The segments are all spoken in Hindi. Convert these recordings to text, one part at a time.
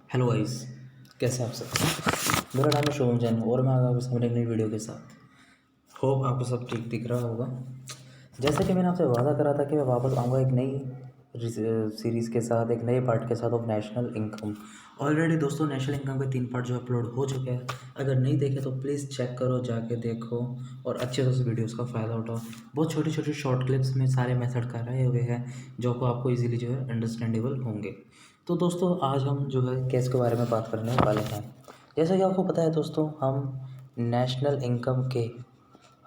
हेलो गाइस, कैसे हैं आप सब। मेरा नाम है शुभम जैन और मैं आ गया आपके सामने एक नई वीडियो के साथ। होप आपको सब ठीक दिख रहा होगा। जैसे कि मैंने आपसे वादा करा था कि मैं वापस आऊँगा एक नई सीरीज़ के साथ, एक नए पार्ट के साथ ऑफ नेशनल इनकम। ऑलरेडी दोस्तों नेशनल इनकम के 3 पार्ट जो अपलोड हो चुके हैं। अगर नहीं देखे तो प्लीज़ चेक करो, जाके देखो और अच्छे से उस वीडियोस का फ़ायदा उठाओ। बहुत छोटी छोटी शॉर्ट क्लिप्स में सारे मेथड कराए हुए हैं जो को आपको इजीली जो है अंडरस्टैंडेबल होंगे। तो दोस्तों आज हम जो है केस के बारे में बात करने वाले हैं। जैसा कि आपको पता है दोस्तों, नेशनल इनकम के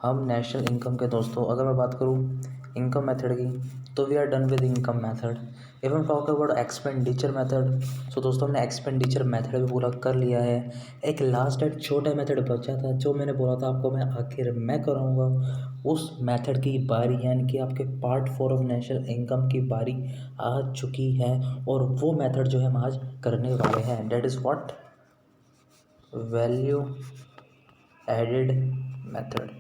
नेशनल इनकम के दोस्तों, अगर मैं बात करूं इनकम मेथड की, तो we are done with income method. If हम talk about expenditure method, so दोस्तों हमने एक्सपेंडिचर मेथड भी पूरा कर लिया है। एक लास्ट एंड छोटा मेथड बचा था जो मैंने बोला था आपको मैं आखिर में कराऊंगा। उस मेथड की बारी यानी कि आपके पार्ट 4 ऑफ नेशनल इनकम की बारी आ चुकी है और वो मेथड जो है हम आज करने वाले हैं। That is what, value added method.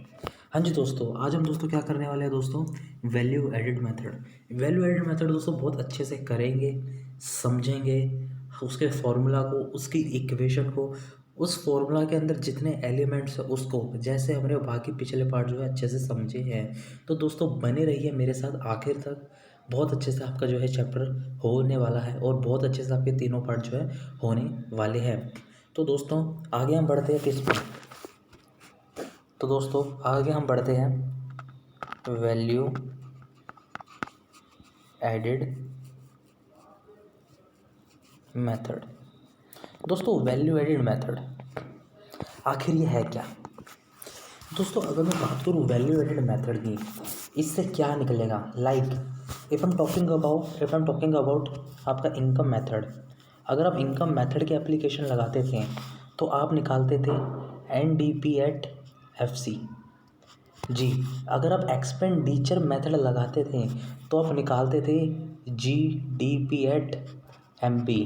हाँ जी दोस्तों, आज हम दोस्तों क्या करने वाले हैं दोस्तों, value added method. Value added method दोस्तों बहुत अच्छे से करेंगे, समझेंगे उसके फॉर्मूला को, उसकी इक्वेशन को, उस फॉर्मूला के अंदर जितने एलिमेंट्स हैं उसको, जैसे हमने बाकी पिछले पार्ट जो है अच्छे से समझे हैं। तो दोस्तों बने रहिए मेरे साथ आखिर तक। बहुत अच्छे से आपका जो है चैप्टर होने वाला है और बहुत अच्छे से आपके तीनों पार्ट जो है होने वाले हैं। तो दोस्तों आगे हम बढ़ते हैं किस पर, तो दोस्तों आगे हम बढ़ते हैं वैल्यू एडिड मेथड। दोस्तों वैल्यू एडिड मेथड आखिर ये है क्या। दोस्तों अगर मैं बात करूँ वैल्यू एडिड मेथड की, इससे क्या निकलेगा। Like if am talking about आपका इनकम मेथड। अगर आप इनकम मेथड के एप्लीकेशन लगाते थे तो आप निकालते थे NDP एट FC। जी, अगर आप एक्सपेंडिचर मेथड लगाते थे तो आप निकालते थे GDP एट MP।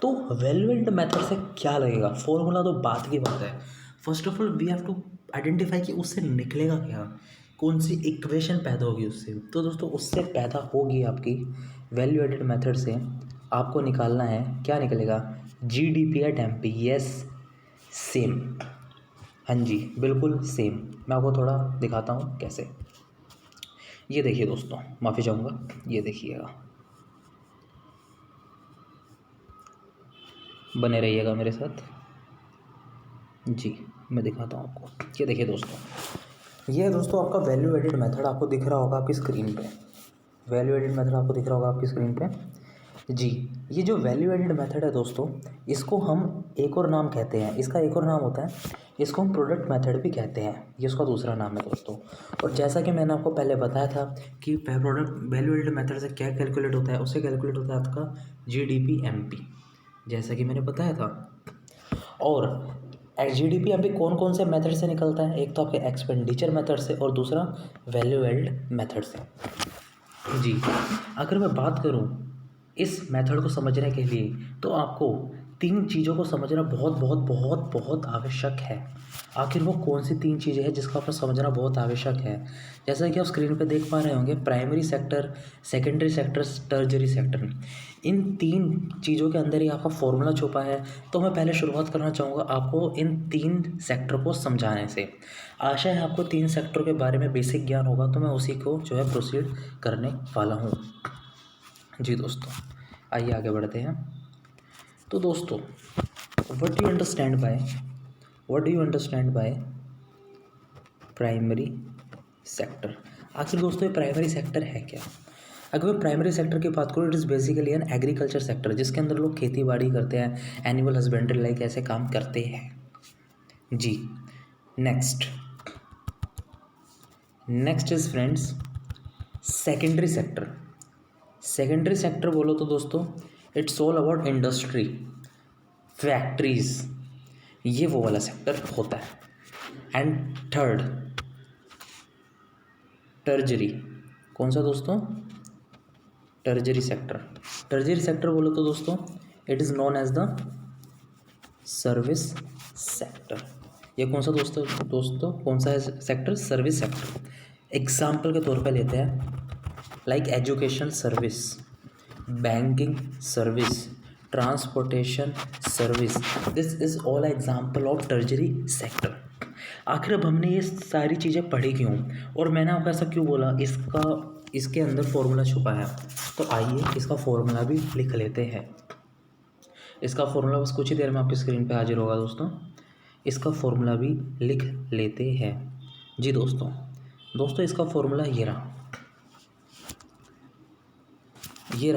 तो वैल्यू एडिड मेथड से क्या लगेगा, फॉर्मूला तो बात की बात है। First of all we have to identify कि उससे निकलेगा क्या, कौन सी इक्वेशन पैदा होगी उससे। तो दोस्तों उससे पैदा होगी आपकी वैल्यू एडिड मेथड से आपको निकालना है, क्या निकलेगा, GDP at MP। Yes, same. हाँ जी बिल्कुल सेम। मैं आपको थोड़ा दिखाता हूँ कैसे। ये देखिए दोस्तों, माफ़ी चाहूँगा, ये देखिएगा, बने रहिएगा मेरे साथ। जी मैं दिखाता हूँ आपको। ये देखिए दोस्तों, ये है दोस्तों आपका वैल्यू एडिड मेथड, आपको दिख रहा होगा आपकी स्क्रीन पे। वैल्यू एडिड मेथड आपको दिख रहा होगा आपकी स्क्रीन पे। जी, ये जो वैल्यू एडिड मेथड है दोस्तों, इसको हम एक और नाम कहते हैं, इसका एक और नाम होता है, इसको हम प्रोडक्ट मेथड भी कहते हैं। ये इसका दूसरा नाम है दोस्तों। और जैसा कि मैंने आपको पहले बताया था कि प्रोडक्ट वैल्यू एडिड मेथड से क्या कैलकुलेट होता है, उससे कैलकुलेट होता है आपका GDP MP, जैसा कि मैंने बताया था। और GDP MP कौन कौन से मेथड से निकलता है, एक तो आपके एक्सपेंडिचर मेथड से और दूसरा वैल्यू एडिड मेथड से। जी, अगर मैं बात करूं इस मेथड को समझने के लिए तो आपको 3 चीज़ों को समझना बहुत बहुत बहुत बहुत आवश्यक है। आखिर वो कौन सी 3 चीज़ें हैं जिसको आपको समझना बहुत आवश्यक है। जैसा कि आप स्क्रीन पे देख पा रहे होंगे, primary sector, secondary sector, tertiary sector. इन 3 चीज़ों के अंदर ही आपका फॉर्मूला छुपा है। तो मैं पहले शुरुआत करना चाहूँगा आपको इन 3 सेक्टर को समझाने से। आशा है आपको 3 सेक्टर के बारे में बेसिक ज्ञान होगा, तो मैं उसी को जो है प्रोसीड करने वाला हूँ। जी दोस्तों आइए आगे बढ़ते हैं। तो दोस्तों what do you understand by primary sector. आखिर दोस्तों ये प्राइमरी सेक्टर है क्या। अगर मैं प्राइमरी सेक्टर की बात करूँ, it is basically an agriculture sector, जिसके अंदर लोग खेती बाड़ी करते हैं, एनिमल हस्बेंड्री लाइक ऐसे काम करते हैं। जी, next is friends secondary sector. Secondary sector बोलो तो दोस्तों it's all about industry, factories, ये वो वाला सेक्टर होता है। एंड थर्ड टर्जरी, कौन सा दोस्तों, टर्जरी सेक्टर। टर्जरी सेक्टर बोलो तो दोस्तों it is known as the service sector. ये कौन सा दोस्तों कौन सा है सेक्टर, सर्विस सेक्टर। एग्जाम्पल के तौर पे लेते हैं, like education service, banking service, transportation service, this is all example of tertiary sector. आखिर अब हमने ये सारी चीज़ें पढ़ी क्यों, और मैंने आपको ऐसा क्यों बोला, इसके अंदर फॉर्मूला छुपा है। तो आइए इसका फॉर्मूला भी लिख लेते हैं। इसका फॉर्मूला बस कुछ ही देर में आपकी स्क्रीन पे हाजिर होगा दोस्तों। इसका फॉर्मूला भी लिख लेते हैं जी दोस्तों इसका फॉर्मूला ये रहा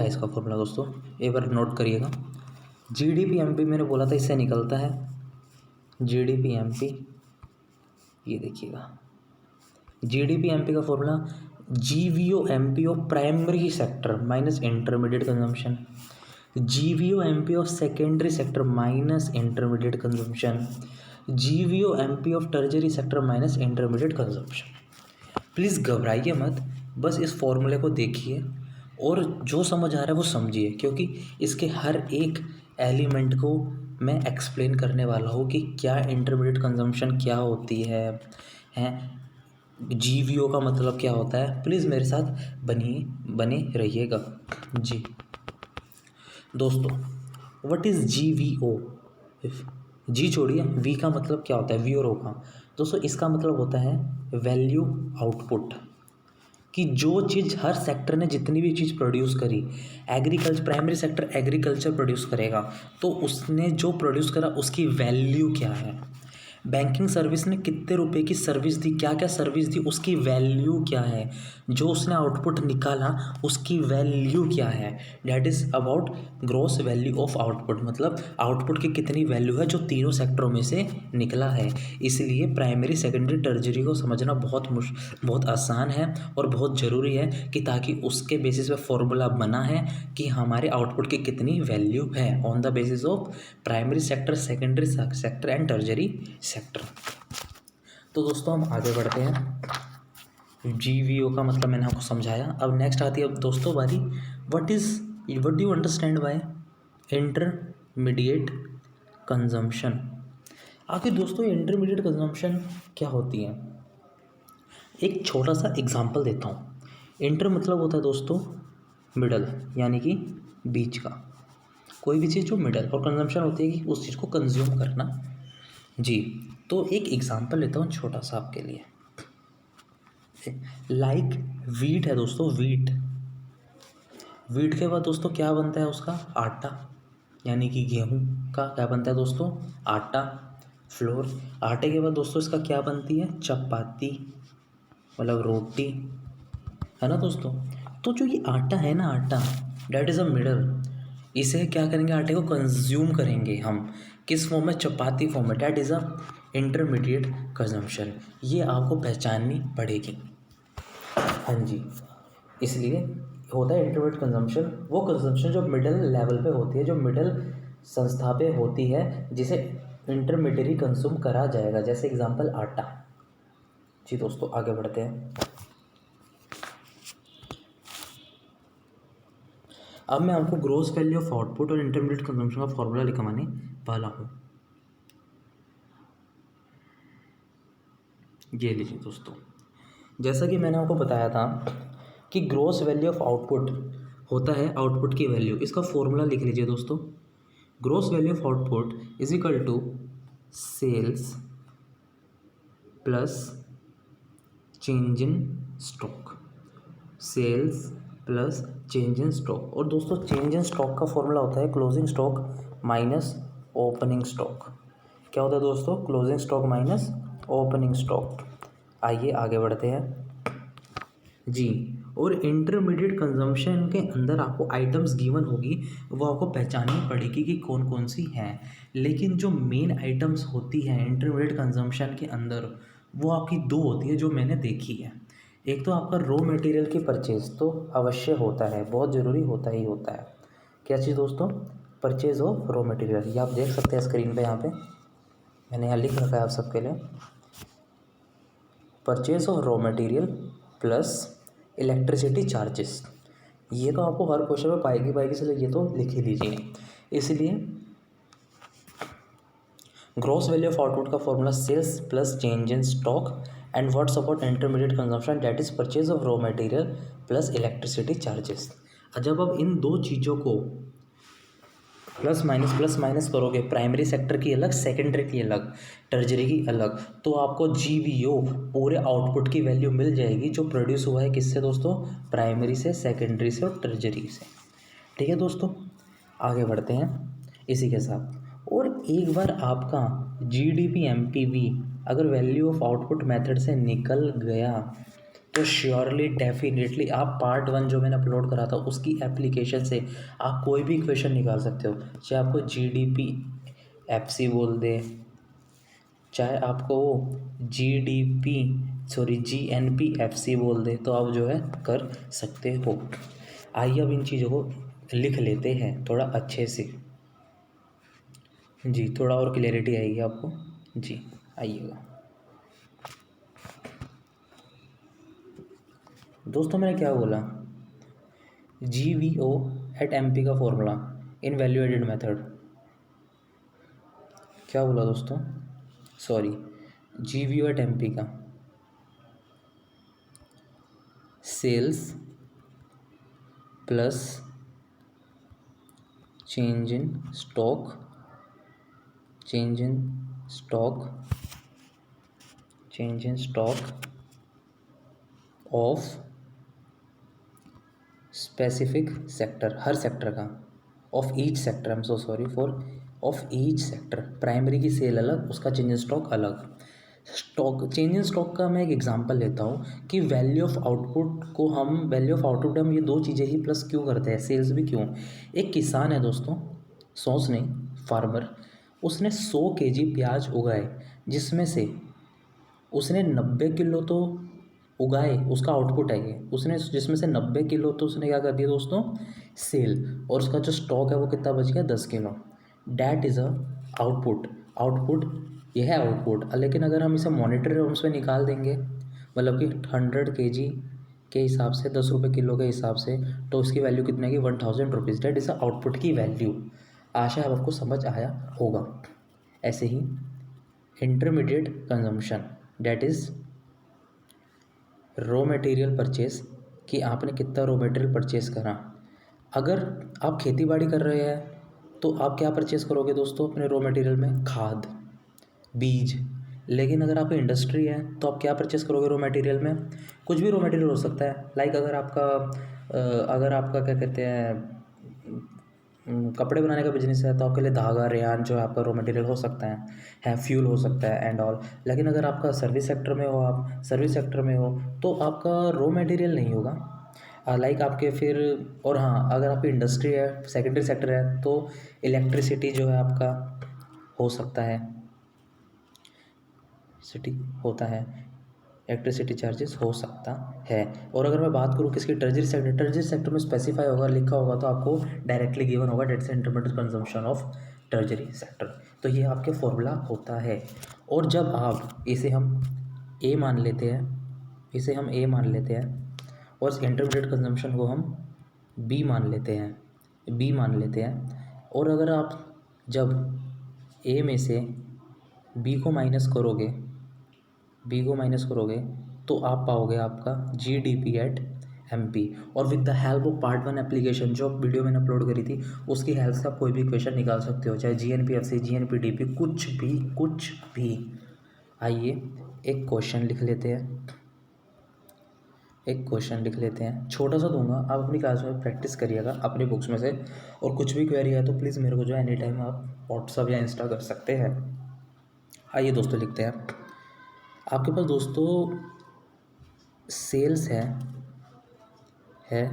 इसका फॉर्मूला दोस्तों, एक बार नोट करिएगा। GDP-MP मैंने बोला था इससे निकलता है GDP-MP, ये देखिएगा GDP-MP का formula GVO-MP of primary sector minus intermediate consumption, GVO-MP of secondary sector minus intermediate consumption, GVO-MP of tertiary sector minus intermediate consumption. Please घबराइए मत, बस इस फॉर्मूले को देखिए और जो समझ आ रहा है वो समझिए, क्योंकि इसके हर एक एलिमेंट को मैं एक्सप्लेन करने वाला हूँ कि क्या इंटरमीडिएट कंजम्पशन क्या होती है GVO का मतलब क्या होता है। प्लीज़ मेरे साथ बने रहिएगा जी दोस्तों। What is GVO? जी छोड़िए, वी का मतलब क्या होता है, वी और ओ का दोस्तों, इसका मतलब होता है वैल्यू आउटपुट, कि जो चीज़ हर सेक्टर ने जितनी भी चीज़ प्रोड्यूस करी, agriculture primary sector agriculture produce करेगा तो उसने जो प्रोड्यूस करा उसकी वैल्यू क्या है। बैंकिंग सर्विस ने कितने रुपए की सर्विस दी, क्या क्या सर्विस दी, उसकी वैल्यू क्या है। जो उसने आउटपुट निकाला उसकी वैल्यू क्या है। That is about gross value of output, मतलब आउटपुट की कितनी वैल्यू है जो तीनों सेक्टरों में से निकला है। इसलिए प्राइमरी सेकेंडरी टर्जरी को समझना बहुत आसान है और बहुत ज़रूरी है, कि ताकि उसके बेसिस पे फॉर्मूला बना है कि हमारे आउटपुट की कितनी वैल्यू है on the basis of primary sector, secondary sector and टर्जरी sector. तो दोस्तों हम आगे बढ़ते हैं। GVO का मतलब मैंने आपको समझाया। अब नेक्स्ट आती है अब दोस्तों बारी, what do you understand by intermediate consumption. आखिर दोस्तों इंटरमीडिएट कंजम्पशन क्या होती है, एक छोटा सा एग्जांपल देता हूँ। इंटर मतलब होता है दोस्तों मिडल, यानी कि बीच का कोई भी चीज़ जो मिडल, और कंजम्पशन होती है कि उस चीज़ को कंज्यूम करना जी। तो एक एग्जांपल लेता हूँ छोटा सा आपके लिए, लाइक वीट है दोस्तों, वीट के बाद दोस्तों क्या बनता है उसका आटा, यानी कि गेहूं का क्या बनता है दोस्तों आटा, फ्लोर। आटे के बाद दोस्तों इसका क्या बनती है चपाती, मतलब रोटी, है ना दोस्तों। तो जो ये आटा है ना, आटा डैट इज़ अ मिडल, इसे क्या करेंगे, आटे को कंज्यूम करेंगे हम किस फॉर्म में, चपाती फॉर्म में, that is a intermediate consumption. ये आपको पहचाननी पड़ेगी, हाँ जी। इसलिए होता है इंटरमीडिएट कंजम्पशन, वो कंजम्पशन जो मिडल लेवल पे होती है, जो मिडल संस्था पे होती है, जिसे इंटरमीडिएटरी कंज्यूम करा जाएगा। जैसे एग्जांपल आटा जी। दोस्तों आगे बढ़ते हैं। अब मैं आपको ग्रॉस वैल्यू ऑफ आउटपुट और इंटरमीडिएट कंजम्पशन का फॉर्मूला लिखवाने वाला हूँ। ये लीजिए दोस्तों, जैसा कि मैंने आपको बताया था कि ग्रॉस वैल्यू ऑफ आउटपुट होता है आउटपुट की वैल्यू। इसका फॉर्मूला लिख लीजिए दोस्तों, gross value of output is equal to sales plus change in stock, sales plus change in stock. और दोस्तों चेंज इन स्टॉक का फॉर्मूला होता है closing stock minus opening stock. क्या होता है दोस्तों, closing stock minus opening stock. आइए आगे बढ़ते हैं जी। और इंटरमीडिएट कंजम्पशन के अंदर आपको आइटम्स गिवन होगी, वो आपको पहचाननी पड़ेगी कि कौन कौन सी हैं। लेकिन जो मेन आइटम्स होती हैं इंटरमीडिएट कंजम्पशन के अंदर, वो आपकी दो होती है जो मैंने देखी है। एक तो आपका रॉ मटेरियल की परचेज तो अवश्य होता है, बहुत ज़रूरी होता ही होता है। क्या चीज़ दोस्तों, परचेज ऑफ रॉ मटेरियल। ये आप देख सकते हैं स्क्रीन पे, यहाँ पे मैंने यहाँ लिख रखा है आप सबके लिए, purchase of raw material plus electricity charges. ये तो आपको हर क्वेश्चन में पाएगी से ये तो लिख ही लीजिए। इसलिए ग्रॉस वैल्यू ऑफ आउटपुट का formula sales plus change in stock and what's about intermediate consumption, that is purchase of raw material plus electricity charges. जब अब इन दो चीज़ों को प्लस माइनस करोगे, प्राइमरी सेक्टर की अलग, सेकेंडरी की अलग, टर्जरी की अलग, तो आपको GVO पूरे आउटपुट की वैल्यू मिल जाएगी जो प्रोड्यूस हुआ है किससे दोस्तों, प्राइमरी से, सेकेंडरी से और टर्जरी से। ठीक है दोस्तों, आगे बढ़ते हैं इसी के साथ। और एक बार आपका GDP MPV अगर वैल्यू ऑफ आउटपुट मेथड से निकल गया तो श्योरली डेफिनेटली आप पार्ट 1 जो मैंने अपलोड करा था उसकी एप्लीकेशन से आप कोई भी इक्वेशन निकाल सकते हो, चाहे आपको GDP FC बोल दे, चाहे आपको वो GNP FC बोल दे, तो आप जो है कर सकते हो। आइए अब इन चीज़ों को लिख लेते हैं थोड़ा अच्छे से जी, थोड़ा और क्लैरिटी आएगी आपको जी। आइएगा दोस्तों, मैंने क्या बोला, GVO एट MP का formula in value added method, क्या बोला दोस्तों, सॉरी, GVO एट MP का sales plus change in stock of specific sector, हर सेक्टर का, of each sector, I am so sorry for, of each sector, primary की सेल अलग, उसका चेंज इन स्टॉक अलग। स्टॉक, चेंज इन स्टॉक का मैं एक एग्जांपल लेता हूँ कि वैल्यू ऑफ आउटपुट हम ये दो चीज़ें ही प्लस क्यों करते हैं, सेल्स भी क्यों। एक किसान है दोस्तों, सॉस नहीं, फार्मर, उसने 100 kg प्याज उगाए, जिसमें से उसने 90 किलो तो उगाए, उसका आउटपुट है ये, उसने जिसमें से 90 किलो तो उसने क्या कर दिया दोस्तों, सेल, और उसका जो स्टॉक है वो कितना बच गया, 10 kilo. That is a output ये है आउटपुट। लेकिन अगर हम इसे मॉनेटरी टर्म्स में निकाल देंगे, मतलब कि 100 kg के हिसाब से, 10 रुपये किलो के हिसाब से, तो उसकी वैल्यू कितने की, 1000 rupees. That is a output की वैल्यू। आशा है आपको समझ आया होगा। ऐसे ही intermediate consumption, that is raw material purchase, कि आपने कितना रॉ मटेरियल परचेस करा। अगर आप खेती बाड़ी कर रहे हैं तो आप क्या परचेस करोगे दोस्तों अपने रॉ मटेरियल में, खाद, बीज। लेकिन अगर आपकी इंडस्ट्री है तो आप क्या परचेस करोगे रॉ मटेरियल में, कुछ भी रॉ मटेरियल हो सकता है। लाइक अगर आपका क्या कहते हैं, कपड़े बनाने का बिजनेस है तो आपके लिए धागा, रेयान जो है आपका रॉ मटेरियल हो सकता है फ्यूल हो सकता है एंड ऑल। लेकिन अगर आपका सर्विस सेक्टर में हो, आप सर्विस सेक्टर में हो, तो आपका रॉ मटेरियल नहीं होगा, लाइक आपके फिर। और हाँ, अगर आपकी इंडस्ट्री है, सेकेंडरी सेक्टर है, तो इलेक्ट्रिसिटी जो है आपका हो सकता है, इलेक्ट्रिसिटी चार्जेस हो सकता है। और अगर मैं बात करूँ किसकी, टर्जरी सेक्टर में स्पेसिफाई होगा, लिखा होगा, तो आपको डायरेक्टली गिवन होगा, that's intermediate consumption of tertiary sector. तो ये आपके फॉर्मूला होता है। और जब आप इसे हम ए मान लेते हैं, और इंटरमीडिएट कंजम्पशन को हम बी मान लेते हैं, और अगर आप जब ए में से बी को माइनस करोगे तो आप पाओगे आपका GDP एट MP। और with the help of part 1 application जो वीडियो मैंने अपलोड करी थी, उसकी हेल्प से आप कोई भी इक्वेशन निकाल सकते हो, चाहे GNP FC, GNP DP, कुछ भी। आइए एक क्वेश्चन लिख लेते हैं, छोटा सा दूंगा, आप अपनी क्लास में प्रैक्टिस करिएगा अपनी बुक्स में से। और कुछ भी क्वेरी है तो प्लीज़ मेरे को जो है एनी टाइम आप व्हाट्सअप या इंस्टा कर सकते हैं। आइए दोस्तों लिखते हैं, आपके पास दोस्तों सेल्स है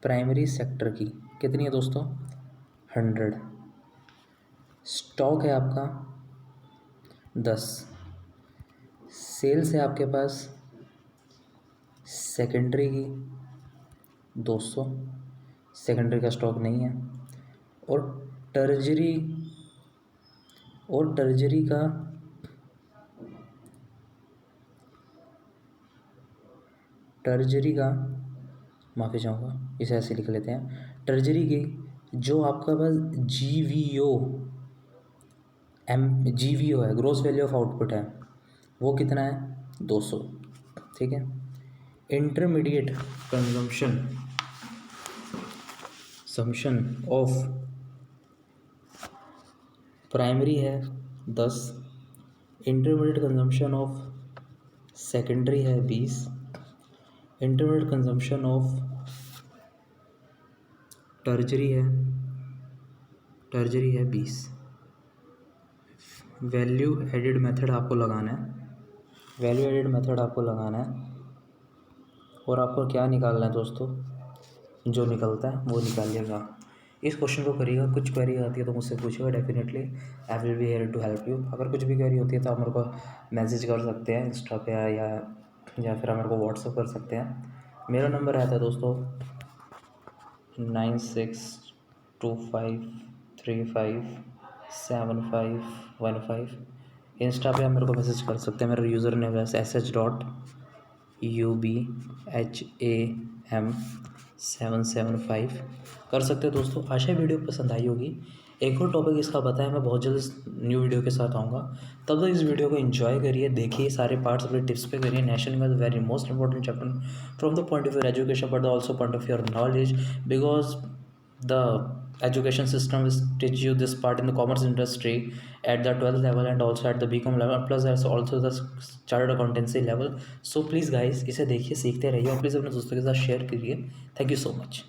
प्राइमरी सेक्टर की, कितनी है दोस्तों, 100। स्टॉक है आपका 10। सेल्स है आपके पास सेकेंडरी की 200, सेकेंडरी का स्टॉक नहीं है। और टर्जरी का माफ़ी चाहूँगा, इसे ऐसे लिख लेते हैं, टर्जरी की जो आपका पास GVO है, ग्रोस वैल्यू ऑफ आउटपुट है, वो कितना है, 200। ठीक है। Intermediate consumption consumption of primary है 10, इंटरमीडिएट कंजम्पशन ऑफ सेकेंडरी है 20, इंटरमीडिएट कंजम्पशन ऑफ टर्जरी है 20। वैल्यू एडिड मेथड आपको लगाना है और आपको क्या निकालना है दोस्तों, जो निकलता है वो निकालिएगा। इस क्वेश्चन को करिएगा। कुछ क्वेरी आती है तो मुझसे पूछिएगा, definitely I will be here to help you. अगर कुछ भी क्वेरी होती है तो आप मेरे को मैसेज कर सकते हैं इंस्टा पे या फिर आप मेरे को व्हाट्सअप कर सकते हैं। मेरा नंबर रहता है दोस्तों 9625357515। इंस्टा पे आप मेरे को मैसेज कर सकते हैं। मेरा यूज़र नेम है SH.UBHAM775 कर सकते हैं दोस्तों। आशा है वीडियो पसंद आई होगी। एक और टॉपिक इसका बताया, मैं बहुत जल्द न्यू वीडियो के साथ आऊँगा। तब तक इस वीडियो को एंजॉय करिए, देखिए सारे पार्ट्स अपने टिप्स पे करिए। National is very most important chapter from the point of your education but also point of your knowledge, because the education system will teach you this part in the commerce industry at the 12th level and also at the BCom level, plus there's also the chartered accountancy level. So please guys, इसे देखिए, सीखते रहिए और प्लीज़ अपने दोस्तों के साथ शेयर करिए। Thank you so much.